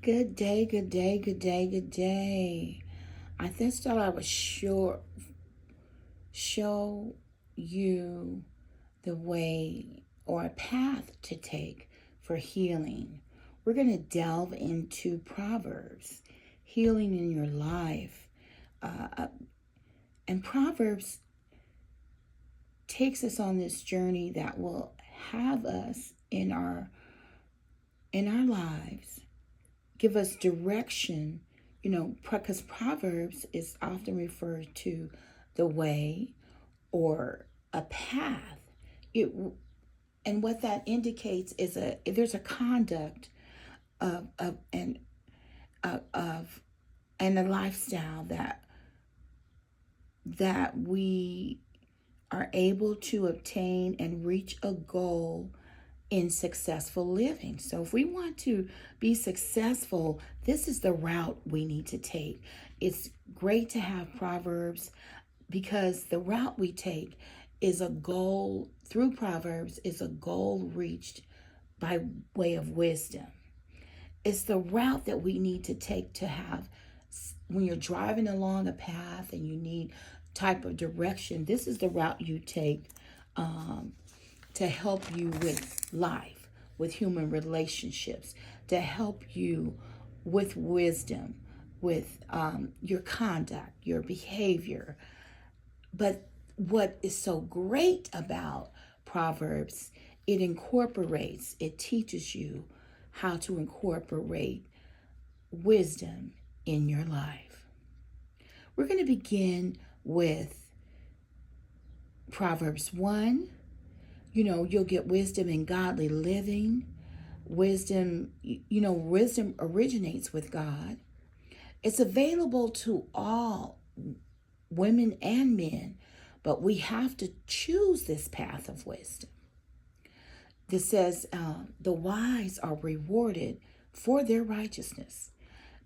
Good day, good day, good day, good day. I just thought I would show you the way or a path to take for healing. We're going to delve into Proverbs, healing in your life. And Proverbs takes us on this journey that will have us in our lives, give us direction, because Proverbs is often referred to the way or a path. It and what that indicates is there's a conduct of and a lifestyle that we are able to obtain and reach a goal in successful living. So if we want to be successful, this is the route we need to take. It's great to have Proverbs because the route we take is a goal through Proverbs, is a goal reached by way of wisdom. It's the route that we need to take to have when you're driving along a path and you need type of direction. This is the route you take to help you with life, with human relationships, to help you with wisdom, with your conduct, your behavior. But what is so great about Proverbs, it teaches you how to incorporate wisdom in your life. We're going to begin with Proverbs 1. You'll get wisdom in godly living. Wisdom originates with God. It's available to all women and men, but we have to choose this path of wisdom. This says the wise are rewarded for their righteousness.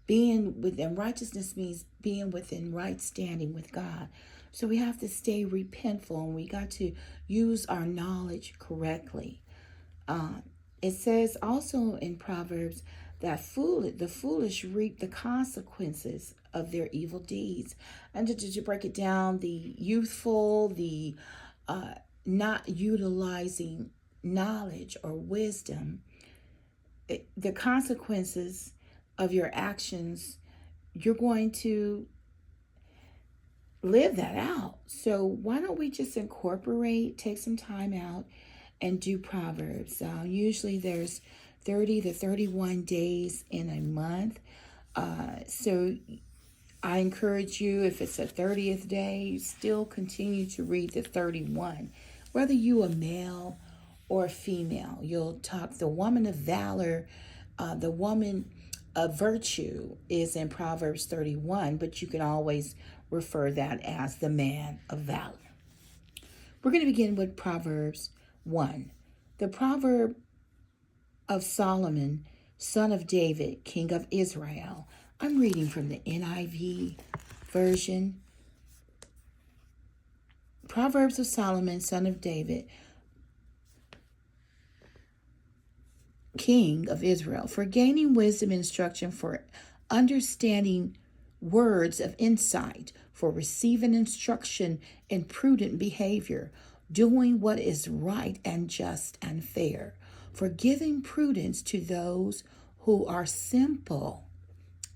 Being within righteousness means being within right standing with God. So we have to stay repentful and we got to use our knowledge correctly. It says also in Proverbs that the foolish reap the consequences of their evil deeds. And to break it down, the youthful, the not utilizing knowledge or wisdom, the consequences of your actions, you're going to live that out. So why don't we just take some time out and do Proverbs? Usually there's 30 to 31 days in a month. So I encourage you, if it's a 30th day, still continue to read the 31. Whether you a male or a female, you'll talk the woman of valor, the woman of virtue is in Proverbs 31, but you can always refer that as the man of valor. We're going to begin with Proverbs 1. The proverb of Solomon, son of David, king of Israel. I'm reading from the NIV version. Proverbs of Solomon, son of David, king of Israel, for gaining wisdom and instruction, for understanding words of insight, for receiving instruction in prudent behavior, doing what is right and just and fair, for giving prudence to those who are simple.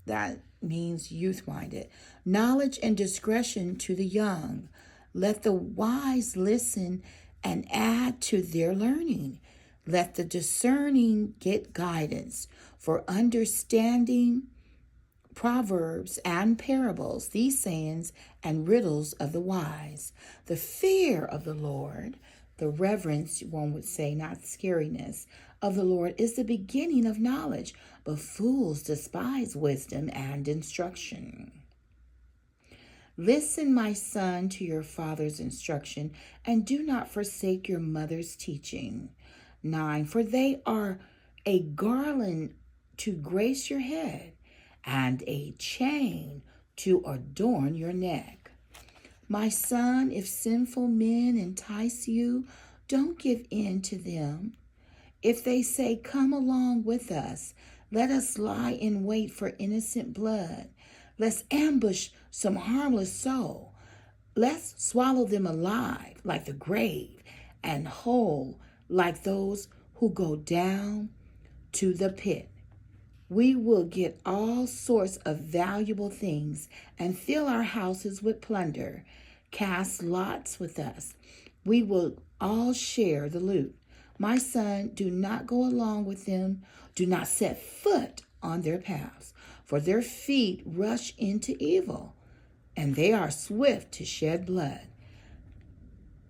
That means youth-minded. Knowledge and discretion to the young. Let the wise listen and add to their learning. Let the discerning get guidance, for understanding proverbs and parables, these sayings and riddles of the wise. The fear of the Lord, the reverence, one would say, not scariness, of the Lord is the beginning of knowledge, but fools despise wisdom and instruction. Listen, my son, to your father's instruction, and do not forsake your mother's teaching. 9, for they are a garland to grace your head, and a chain to adorn your neck. My son, if sinful men entice you, don't give in to them. If they say, come along with us, Let us lie in wait for innocent blood. Let's ambush some harmless soul. Let's swallow them alive like the grave and whole like those who go down to the pit. We will get all sorts of valuable things and fill our houses with plunder. Cast lots with us. We will all share the loot. My son, do not go along with them. Do not set foot on their paths, for their feet rush into evil, and they are swift to shed blood.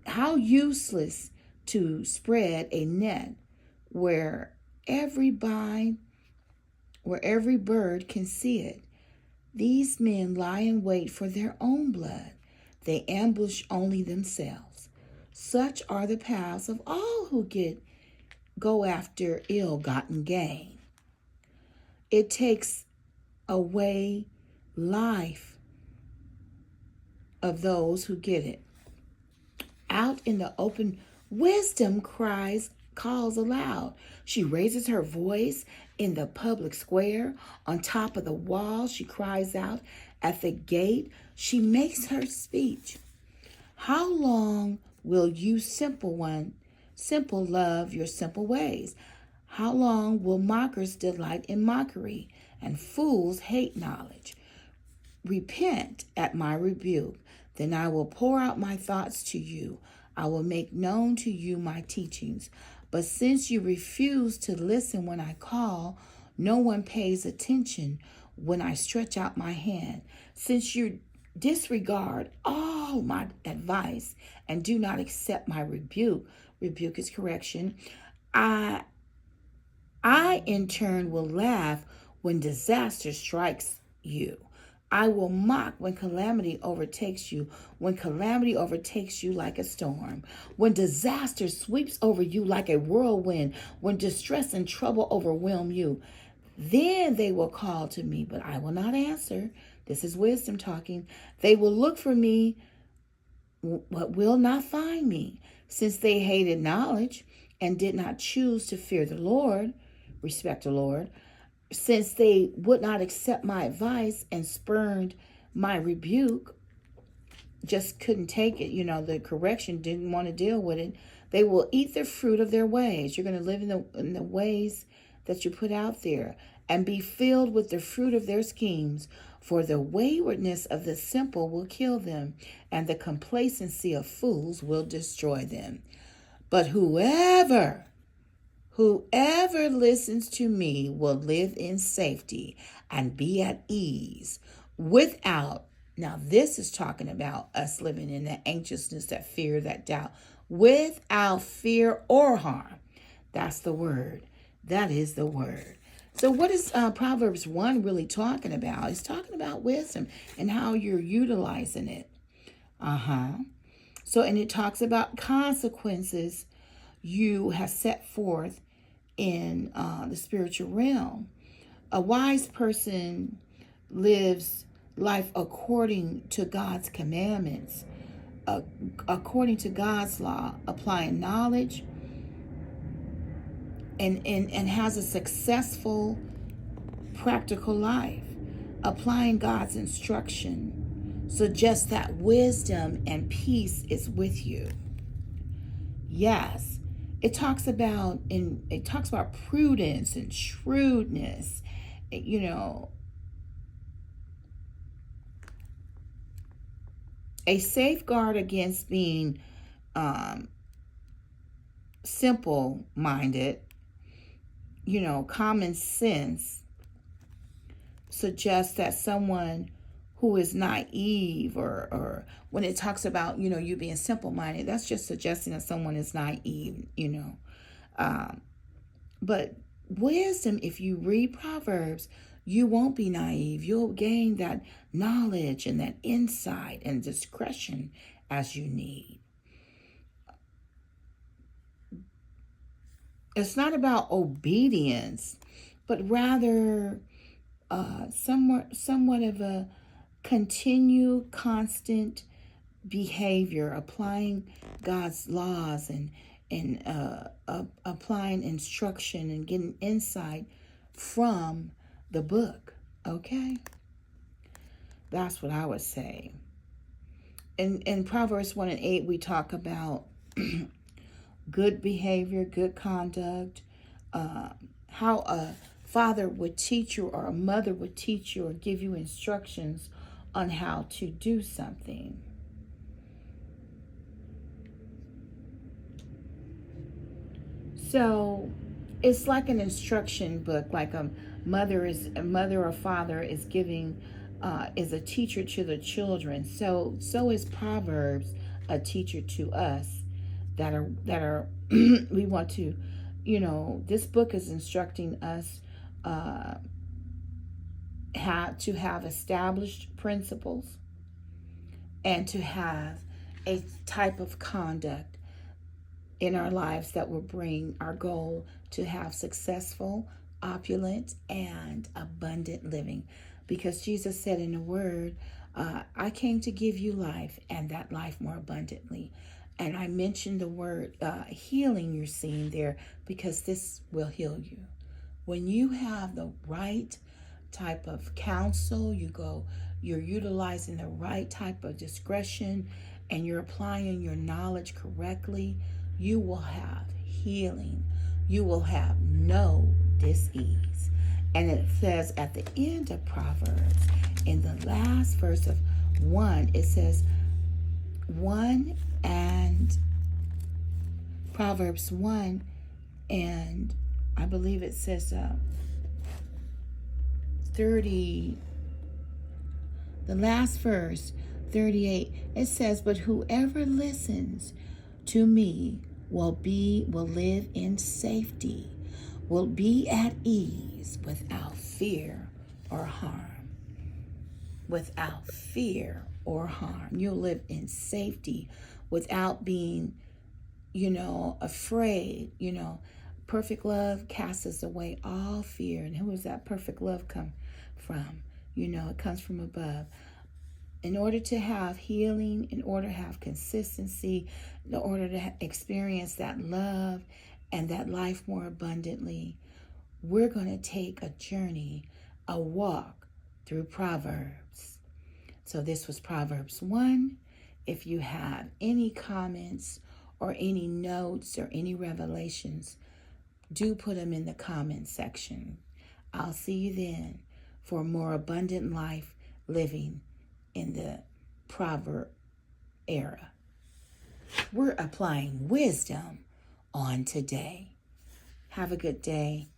How useless to spread a net where every bird can see it. These men lie in wait for their own blood. They ambush only themselves. Such are the paths of all who go after ill-gotten gain. It takes away life of those who get it. Out in the open, wisdom calls aloud. She raises her voice in the public square. On top of the wall, she cries out. At the gate, she makes her speech. How long will you simple love your simple ways? How long will mockers delight in mockery and fools hate knowledge? Repent at my rebuke, then I will pour out my thoughts to you. I will make known to you my teachings. But since you refuse to listen when I call, no one pays attention when I stretch out my hand. Since you disregard all my advice and do not accept my rebuke is correction, I in turn will laugh when disaster strikes you. I will mock when calamity overtakes you like a storm, when disaster sweeps over you like a whirlwind, when distress and trouble overwhelm you. Then they will call to me, but I will not answer. This is wisdom talking. They will look for me, but will not find me, since they hated knowledge and did not choose to fear the Lord, respect the Lord. Since they would not accept my advice and spurned my rebuke, just couldn't take it, the correction, didn't want to deal with it, they will eat the fruit of their ways. You're going to live in the ways that you put out there and be filled with the fruit of their schemes. For the waywardness of the simple will kill them, and the complacency of fools will destroy them. But whoever listens to me will live in safety and be at ease without, now this is talking about us living in that anxiousness, that fear, that doubt, without fear or harm. That's the word. That is the word. So what is Proverbs 1 really talking about? It's talking about wisdom and how you're utilizing it. So, and it talks about consequences you have set forth in the spiritual realm. A wise person lives life according to God's commandments, according to God's law, applying knowledge, and has a successful, practical life, applying God's instruction, suggests that wisdom and peace is with you. Yes. It talks about prudence and shrewdness, a safeguard against being simple-minded. Common sense suggests that someone who is naive, or when it talks about, you being simple-minded, that's just suggesting that someone is naive, But wisdom, if you read Proverbs, you won't be naive. You'll gain that knowledge and that insight and discretion as you need. It's not about obedience, but rather somewhat of a continued, constant behavior, applying God's laws and applying instruction and getting insight from the book. Okay? That's what I would say. In Proverbs 1 and 8, we talk about good behavior, good conduct, how a father would teach you or a mother would teach you or give you instructions on how to do something. So it's like an instruction book, like a mother or father is giving is a teacher to the children. So is Proverbs a teacher to us that are we want to, this book is instructing us how to have established principles and to have a type of conduct in our lives that will bring our goal to have successful, opulent, and abundant living. Because Jesus said in the Word, I came to give you life and that life more abundantly. And I mentioned the word healing you're seeing there because this will heal you. When you have the right type of counsel, you're utilizing the right type of discretion, and you're applying your knowledge correctly, you will have healing. You will have no dis-ease. And it says at the end of Proverbs, in the last verse of 1, it says 1 and Proverbs 1, and I believe it says 30, the last verse, 38, it says, but whoever listens to me will live in safety, will be at ease without fear or harm. Without fear or harm. You'll live in safety without being, afraid. Perfect love casts away all fear. And who does that perfect love come from? It comes from above. In order to have healing, in order to have consistency, in order to experience that love and that life more abundantly, we're going to take a journey, a walk through Proverbs. So this was Proverbs 1. If you have any comments or any notes or any revelations, do put them in the comment section. I'll see you then for more abundant life living in the Proverb era. We're applying wisdom on today. Have a good day.